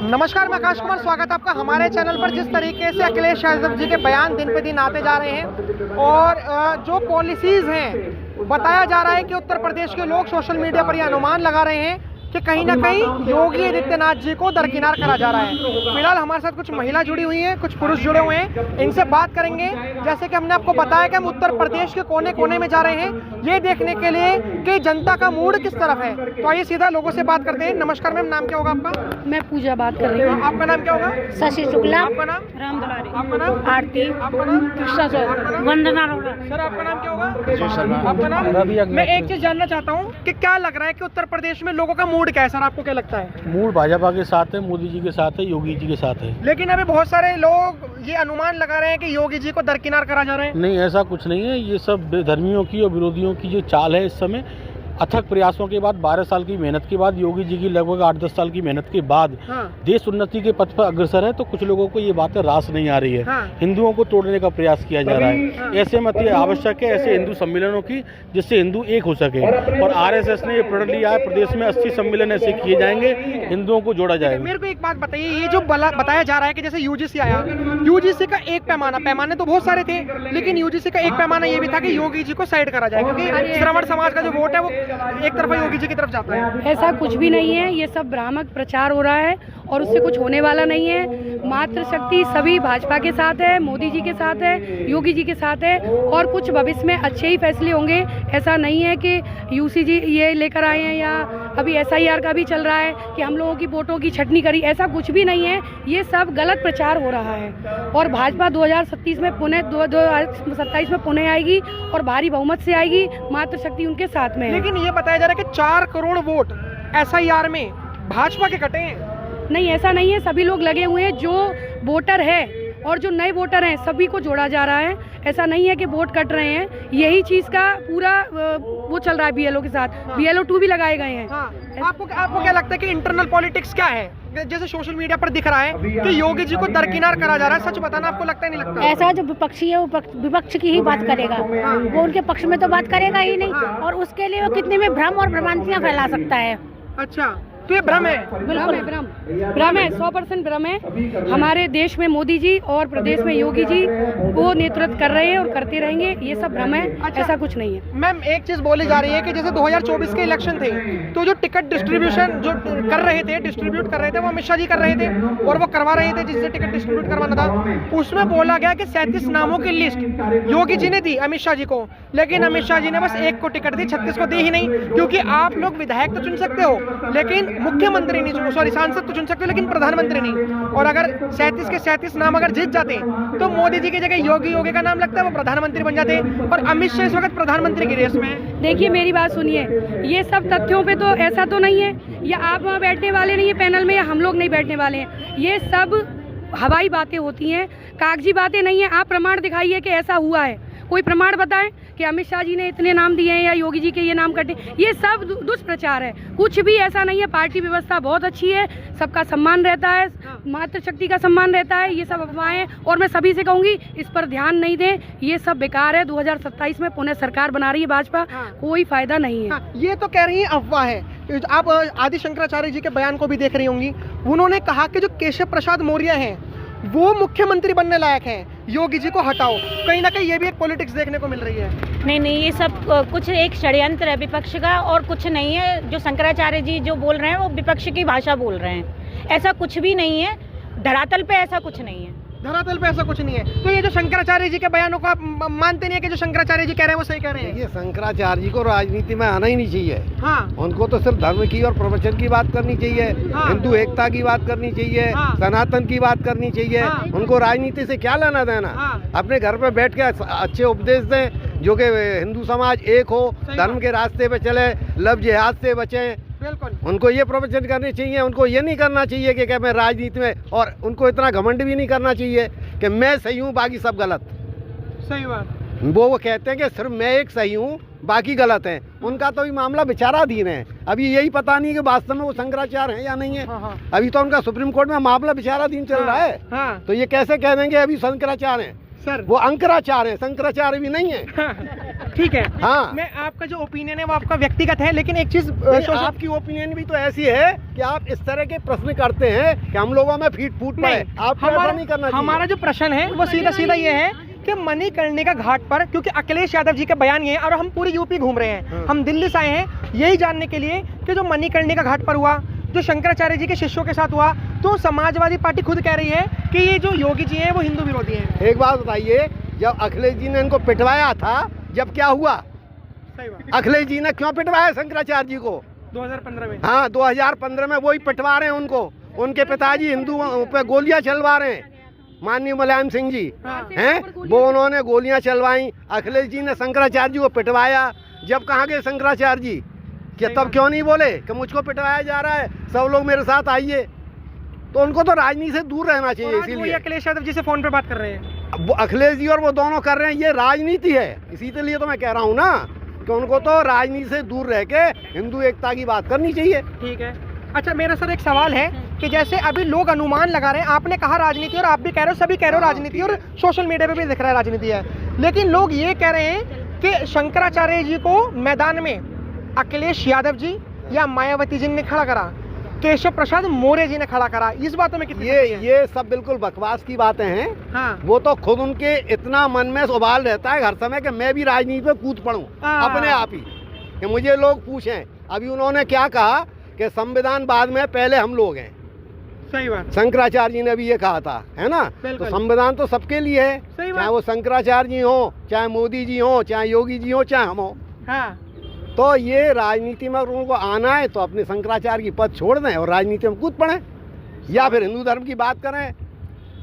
नमस्कार, मैं आकाश कुमार, स्वागत है आपका हमारे चैनल पर। जिस तरीके से अखिलेश यादव जी के बयान दिन पे दिन आते जा रहे हैं और जो पॉलिसीज़ हैं, बताया जा रहा है कि उत्तर प्रदेश के लोग सोशल मीडिया पर यह अनुमान लगा रहे हैं कि कहीं ना कहीं योगी आदित्यनाथ जी को दरकिनार करा जा रहा है। फिलहाल हमारे साथ कुछ महिला जुड़ी हुई हैं, कुछ पुरुष जुड़े हुए हैं, इनसे बात करेंगे। जैसे कि हमने आपको बताया कि हम उत्तर प्रदेश के कोने कोने में जा रहे हैं ये देखने के लिए कि जनता का मूड किस तरफ है। तो आइए सीधा लोगों से बात करते हैं। नमस्कार मैम, नाम क्या होगा आपका? मैं पूजा बात कर रही हूँ। आपका नाम क्या होगा? शशि शुक्ला। आपका नाम? राम दुलारी। आपका नाम? आरती। आपका नाम? कृष्णा चौधरी। वंदना अरोड़ा। सर आपका नाम क्या होगा? आपका नाम? मैं एक चीज जानना चाहता हूँ कि क्या लग रहा है कि उत्तर प्रदेश में लोगों का मूड क्या है? सर आपको क्या लगता है? मूड भाजपा के साथ है, मोदी जी के साथ है, योगी जी के साथ है। लेकिन अभी बहुत सारे लोग ये अनुमान लगा रहे हैं कि योगी जी को दरकिनार करा जा रहा है। नहीं, ऐसा कुछ नहीं है। ये सब बेधर्मियों की और विरोधियों की जो चाल है। इस समय अथक प्रयासों के बाद, 12 साल की मेहनत के बाद, योगी जी की लगभग 8-10 साल की मेहनत के बाद देश उन्नति के पथ पर अग्रसर है। तो कुछ लोगों को ये बातें रास नहीं आ रही है। हिंदुओं को तोड़ने का प्रयास किया जा रहा है। ऐसे मत ये आवश्यक है ऐसे हिंदू सम्मेलनों की जिससे हिंदू एक हो सके। और आरएसएस ने ये प्रण लिया है, प्रदेश में 80 सम्मेलन ऐसे किए जाएंगे, हिंदुओं को जोड़ा जाएगा। मेरे को एक बात बताइए, ये जो बताया जा रहा है कि जैसे यूजीसी आया, यूजीसी का एक पैमाने तो बहुत सारे थे, लेकिन यूजीसी का एक पैमाना ये भी था कि योगी जी को साइड करा जाए, क्योंकि श्रमण समाज का जो वोट है वो एक तरफा योगी जी की तरफ जाता है। ऐसा कुछ भी नहीं है, ये सब भ्रामक प्रचार हो रहा है और उससे कुछ होने वाला नहीं है। मातृशक्ति सभी भाजपा के साथ है, मोदी जी के साथ है, योगी जी के साथ है और कुछ भविष्य में अच्छे ही फैसले होंगे। ऐसा नहीं है कि यूसी जी ये लेकर आए हैं या अभी SIR का भी चल रहा है कि हम लोगों की वोटों की छटनी करी, ऐसा कुछ भी नहीं है। ये सब गलत प्रचार हो रहा है और भाजपा 2027 में पुणे 2027 में पुणे आएगी और भारी बहुमत से आएगी। मातृशक्ति उनके साथ में है। लेकिन ये बताया जा रहा है कि 4 करोड़ वोट SIR में भाजपा के कटे हैं। नहीं, ऐसा नहीं है। सभी लोग लगे हुए हैं, जो वोटर है और जो नए वोटर हैं सभी को जोड़ा जा रहा है। ऐसा नहीं है कि वोट कट रहे हैं। यही चीज़ का पूरा वो चल रहा है BLO के साथ। BLO 2 भी लगाए गए हैं। आपको क्या लगता है कि इंटरनल पॉलिटिक्स क्या है? जैसे सोशल मीडिया पर दिख रहा है कि योगी जी को दरकिनार करा जा रहा है, सच बताना आपको लगता है नहीं लगता? ऐसा जो विपक्षी है वो विपक्ष की ही बात करेगा, वो उनके पक्ष में तो बात करेगा ही नहीं। और उसके लिए वो कितने में भ्रम और भ्रांतियां फैला सकता है। अच्छा, तो ये भ्रम है। बिल्कुल भ्रम है, 100% भ्रम है। हमारे देश में मोदी जी और प्रदेश में योगी जी वो नेतृत्व कर रहे हैं और करते रहेंगे। ये सब भ्रम है। अच्छा, ऐसा कुछ नहीं है। मैम एक चीज बोली जा रही है कि जैसे 2024 के इलेक्शन थे तो जो टिकट डिस्ट्रीब्यूशन जो डिस्ट्रीब्यूट कर रहे थे वो अमित शाह जी कर रहे थे और वो करवा रहे थे जिससे टिकट डिस्ट्रीब्यूट करवाना था। उसमें बोला गया कि 37 नामों की लिस्ट योगी जी ने दी अमित शाह जी को, लेकिन अमित शाह जी ने बस 1 को टिकट दी, 36 को दी ही नहीं। क्योंकि आप लोग विधायक तो चुन सकते हो लेकिन मुख्यमंत्री नहीं चुनो, सॉरी सांसद तो चुन सकते हो लेकिन प्रधानमंत्री नहीं। और अगर 37 के 37 नाम अगर जीत जाते तो मोदी जी की जगह योगी का नाम लगता है, वो प्रधानमंत्री बन जाते। और अमित शाह इस वक्त प्रधानमंत्री की रेस में है। देखिए मेरी बात सुनिए, ये सब तथ्यों पे तो ऐसा तो नहीं है या आप वहाँ बैठने वाले नहीं है पैनल में या हम लोग नहीं बैठने वाले हैं। ये सब हवाई बातें होती हैं, कागजी बातें नहीं है। आप प्रमाण दिखाइए कि ऐसा हुआ है, कोई प्रमाण बताएं कि अमित शाह जी ने इतने नाम दिए हैं या योगी जी के ये नाम कटे। ये सब दुष्प्रचार है, कुछ भी ऐसा नहीं है। पार्टी व्यवस्था बहुत अच्छी है, सबका सम्मान रहता है, मातृशक्ति का सम्मान रहता है। ये सब अफवाहें और मैं सभी से कहूँगी इस पर ध्यान नहीं दें, ये सब बेकार है। 2027 में पुनः सरकार बना रही है भाजपा, कोई फायदा नहीं है। ये तो कह रही है अफवाह है। आप आदि शंकराचार्य जी के बयान को भी देख रही होंगी, उन्होंने कहा कि जो केशव प्रसाद मौर्य हैं वो मुख्यमंत्री बनने लायक हैं, योगी जी को हटाओ। कहीं ना कहीं ये भी एक पॉलिटिक्स देखने को मिल रही है। नहीं, ये सब कुछ एक षड्यंत्र है विपक्ष का और कुछ नहीं है। जो शंकराचार्य जी जो बोल रहे हैं वो विपक्ष की भाषा बोल रहे हैं। ऐसा कुछ भी नहीं है, धरातल पे ऐसा कुछ नहीं है। धरातल पे ऐसा कुछ नहीं है। तो ये जो शंकराचार्य जी के बयानों को आप मानते नहीं है कि जो शंकराचार्य जी कह रहे हैं वो सही कह रहे हैं? ये शंकराचार्य जी को राजनीति में आना ही नहीं चाहिए। उनको तो सिर्फ धर्म की और प्रवचन की बात करनी चाहिए, हिंदू एकता की बात करनी चाहिए, सनातन की बात करनी चाहिए। उनको राजनीति से क्या लेना देना? अपने घर पे बैठ के अच्छे उपदेश दें जो कि हिंदू समाज एक हो, धर्म के रास्ते पे चले, लव जिहाद से बचें। उनको ये प्रवचन करने चाहिए। उनको ये नहीं करना चाहिए कि मैं राजनीति में, और उनको इतना घमंड भी नहीं करना चाहिए कि मैं सही हूँ बाकी सब गलत। सही बात। वो कहते हैं कि सिर्फ मैं एक सही हूँ बाकी गलत है। उनका तो ये मामला विचाराधीन है। अभी यही पता नहीं कि वास्तव में वो शंकराचार्य हैं या नहीं है। अभी तो उनका सुप्रीम कोर्ट में मामला विचाराधीन चल रहा है। तो ये कैसे कह देंगे अभी शंकराचार्य हैं? सर वो अंकराचार्य है, शंकराचार्य भी नहीं है। ठीक है। हाँ, मैं आपका जो ओपिनियन है वो आपका व्यक्तिगत है, लेकिन एक चीज आपकी ओपिनियन भी तो ऐसी है कि आप इस तरह के प्रश्न करते हैं कि हम लोगों में फूट पड़े। आपको ऐसा नहीं करना चाहिए। हमारा जो प्रश्न है वो सीधा सीधा ये है कि मणिकर्णिका घाट पर, क्योंकि अखिलेश यादव जी का बयान ये है और हम पूरी यूपी घूम रहे हैं, हम दिल्ली से आए हैं यही जानने के लिए कि जो मणिकर्णिका घाट पर हुआ, जो शंकराचार्य जी के शिष्यों के साथ हुआ, तो समाजवादी पार्टी खुद कह रही है कि ये जो योगी जी हैं वो हिंदू विरोधी हैं। एक बात बताइए, जब अखिलेश जी ने इनको पिटवाया था, जब क्या हुआ? सही बात। अखिलेश जी ने क्यों पिटवाया शंकराचार्य जी को? 2015 में। हाँ, 2015 में वही पिटवा रहे हैं उनको। उनके पिताजी हिंदू पे गोलियां चलवा रहे हैं, माननीय मुलायम सिंह जी हैं, वो उन्होंने गोलियां चलवाई। अखिलेश जी ने शंकराचार्य जी को पिटवाया। जब कहाँ गए शंकराचार्य जी? कि तब क्यों नहीं बोले कि मुझको पिटवाया जा रहा है, सब लोग मेरे साथ आइए? तो उनको तो राजनीति से दूर रहना चाहिए। इसीलिए अखिलेश यादव जी से फोन पे बात कर रहे हैं, वो अखिलेश जी और वो दोनों कर रहे हैं, ये राजनीति है। इसीलिए तो मैं कह रहा हूँ ना कि उनको तो राजनीति से दूर रह के हिंदू एकता की बात करनी चाहिए। ठीक है। अच्छा, मेरा सर एक सवाल है कि जैसे अभी लोग अनुमान लगा रहे हैं, आपने कहा राजनीति और आप भी कह रहे हो, सभी कह रहे हो राजनीति, और सोशल मीडिया पे भी दिख रहा है राजनीति है, लेकिन लोग ये कह रहे हैं कि शंकराचार्य जी को मैदान में अखिलेश यादव जी या मायावती जी ने खड़ा करा, केशव प्रसाद मौर्य जी ने खड़ा करा। इस बातों में कितनी ये सब बिल्कुल बकवास की बातें हैं। हाँ। वो तो खुद उनके इतना मन में उबाल रहता है हर समय कि मैं भी राजनीति में कूद पड़ूं अपने आप ही, कि मुझे लोग पूछें। अभी उन्होंने क्या कहा कि संविधान बाद में, पहले हम लोग हैं। सही बात। शंकराचार्य जी ने भी ये कहा था, है ना? तो संविधान तो सबके लिए है, चाहे वो शंकराचार्य जी हो, चाहे मोदी जी हो, चाहे योगी जी हो, चाहे हम हो। हाँ। तो ये राजनीति में उनको आना है तो अपने शंकराचार्य की पद छोड़ दें और राजनीति में कूद पड़ें, या फिर हिंदू धर्म की बात करें,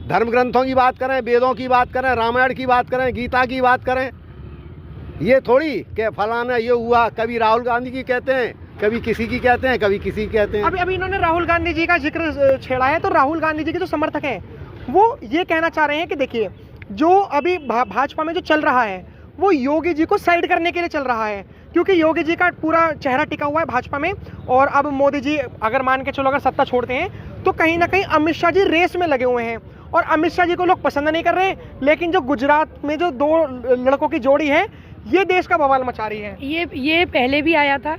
धर्म ग्रंथों की बात करें, वेदों की बात करें, रामायण की बात करें, गीता की बात करें। ये थोड़ी कि फलाना ये हुआ, कभी राहुल गांधी की कहते हैं, कभी किसी की कहते हैं, कभी किसी की कहते हैं। अभी इन्होंने राहुल गांधी जी का जिक्र छेड़ा है, तो राहुल गांधी जी के जो समर्थक हैं वो ये कहना चाह रहे हैं कि देखिए, जो अभी भाजपा में जो चल रहा है वो योगी जी को साइड करने के लिए चल रहा है, क्योंकि योगी जी का पूरा चेहरा टिका हुआ है भाजपा में, और अब मोदी जी अगर मान के चलो अगर सत्ता छोड़ते हैं तो कहीं ना कहीं अमित शाह जी रेस में लगे हुए हैं, और अमित शाह जी को लोग पसंद नहीं कर रहे हैं। लेकिन जो गुजरात में जो दो लड़कों की जोड़ी है, ये देश का बवाल मचा रही है। ये पहले भी आया था,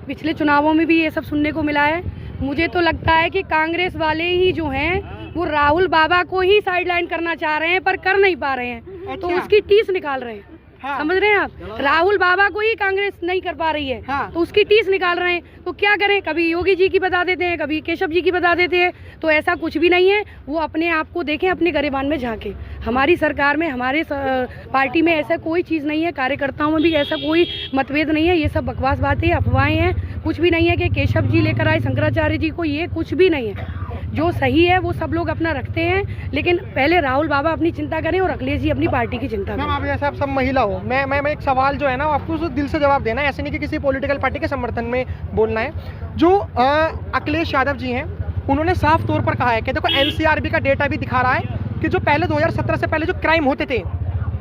पिछले चुनावों में भी ये सब सुनने को मिला है। मुझे तो लगता है कि कांग्रेस वाले ही जो हैं वो राहुल बाबा को ही साइडलाइन करना चाह रहे हैं, पर कर नहीं पा रहे हैं। तो उसकी टीस निकाल रहे हैं। हाँ। समझ रहे हैं आप? राहुल बाबा को ही कांग्रेस नहीं कर पा रही है। हाँ। तो उसकी टीस निकाल रहे हैं। तो क्या करें, कभी योगी जी की बता देते हैं, कभी केशव जी की बता देते हैं। तो ऐसा कुछ भी नहीं है, वो अपने आप को देखें, अपने गिरेबान में झांके। हमारी सरकार में, हमारे पार्टी में ऐसा कोई चीज़ नहीं है, कार्यकर्ताओं में भी ऐसा कोई मतभेद नहीं है। ये सब बकवास बातें, अफवाहें हैं। कुछ भी नहीं है कि केशव जी लेकर आए शंकराचार्य जी को, ये कुछ भी नहीं है। जो सही है वो सब लोग अपना रखते हैं, लेकिन पहले राहुल बाबा अपनी चिंता करें और अखिलेश जी अपनी पार्टी की चिंता करें। आप जैसे आप सब महिला हो, मैं एक सवाल जो है ना आपको दिल से जवाब देना है, ऐसे नहीं कि किसी पॉलिटिकल पार्टी के समर्थन में बोलना है। जो अखिलेश यादव जी हैं उन्होंने साफ तौर पर कहा है कि देखो, एनसीआरबी का डेटा भी दिखा रहा है कि जो पहले 2017 से पहले जो क्राइम होते थे,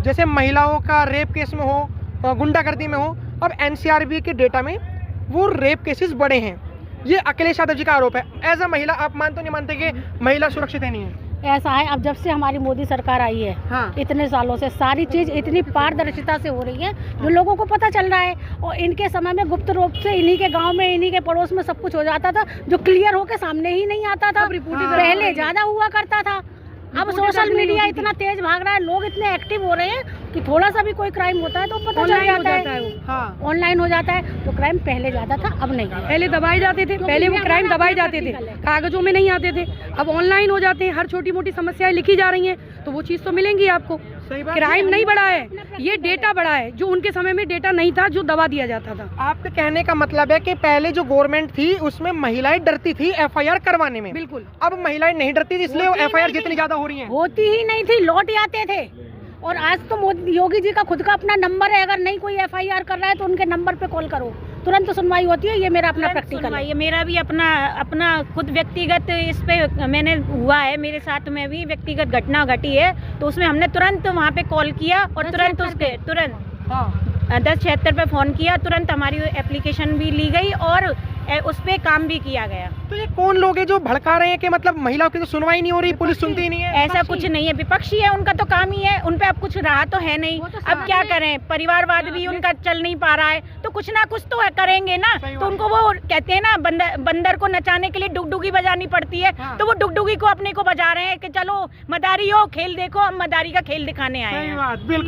जैसे महिलाओं का रेप केस में हो, गुंडागर्दी में हो, अब एनसीआरबी के डेटा में वो रेप केसेस बढ़े हैं। ये अखिलेश यादव जी का आरोप है। एज अ महिला आप मानते नहीं मानते कि महिला सुरक्षित है नहीं है? ऐसा है, अब जब से हमारी मोदी सरकार आई है, हाँ। इतने सालों से सारी चीज इतनी पारदर्शिता से हो रही है, जो लोगों को पता चल रहा है। और इनके समय में गुप्त रूप से इन्हीं के गांव में, इन्हीं के पड़ोस में सब कुछ हो जाता था, जो क्लियर होकर सामने ही नहीं आता था। पहले ज्यादा हुआ करता था। अब सोशल मीडिया इतना तेज भाग रहा है, लोग इतने एक्टिव हो रहे हैं कि थोड़ा सा भी कोई क्राइम होता है तो पता चल जाता है, ऑनलाइन हो जाता है। तो क्राइम पहले ज्यादा था, अब नहीं। पहले दबाए जाते थे, पहले वो क्राइम दबाए जाते थे, कागजों में नहीं आते थे। अब ऑनलाइन हो जाते हैं, हर छोटी मोटी समस्याएं लिखी जा रही हैं, तो वो चीज़ तो मिलेंगी आपको। क्राइम नहीं बढ़ा है, ये डेटा बढ़ा है, जो उनके समय में डेटा नहीं था, जो दबा दिया जाता था। आपके कहने का मतलब है कि पहले जो गवर्नमेंट थी उसमें महिलाएं डरती थी एफआईआर करवाने में। बिल्कुल। अब महिलाएं नहीं डरती थी, इसलिए एफआईआर जितनी ज्यादा हो रही है। होती ही नहीं थी, लौट आते थे। और आज तो योगी जी का खुद का अपना नंबर है, अगर नहीं कोई एफआईआर कर रहा है तो उनके नंबर पे कॉल करो, तुरंत सुनवाई होती है। ये मेरा अपना प्रैक्टिकल है। मेरा भी अपना खुद व्यक्तिगत इस पे मैंने हुआ है, मेरे साथ में भी व्यक्तिगत घटना घटी है, तो उसमें हमने तुरंत वहाँ पे कॉल किया और तुरंत 1076 पे फ़ोन किया, तुरंत हमारी एप्लीकेशन भी ली गई और उस पे काम भी किया गया। तो ये कौन लोग हैं जो भड़का रहे हैं कि मतलब महिलाओं की तो सुनवाई नहीं हो रही, पुलिस सुनती ही नहीं है? ऐसा कुछ नहीं है, विपक्षी है, उनका तो काम ही है, उन पे अब कुछ रहा तो है नहीं। अब क्या करें, परिवारवाद भी उनका चल नहीं पा रहा है, तो कुछ ना कुछ तो करेंगे ना। तो उनको वो कहते हैं ना, बंदर को नचाने के लिए डुगडुगी बजानी पड़ती है, तो वो डुगडुगी को अपने को बजा रहे हैं कि चलो मदारी हो, खेल देखो, हम मदारी का खेल दिखाने आए हैं। बिल्कुल।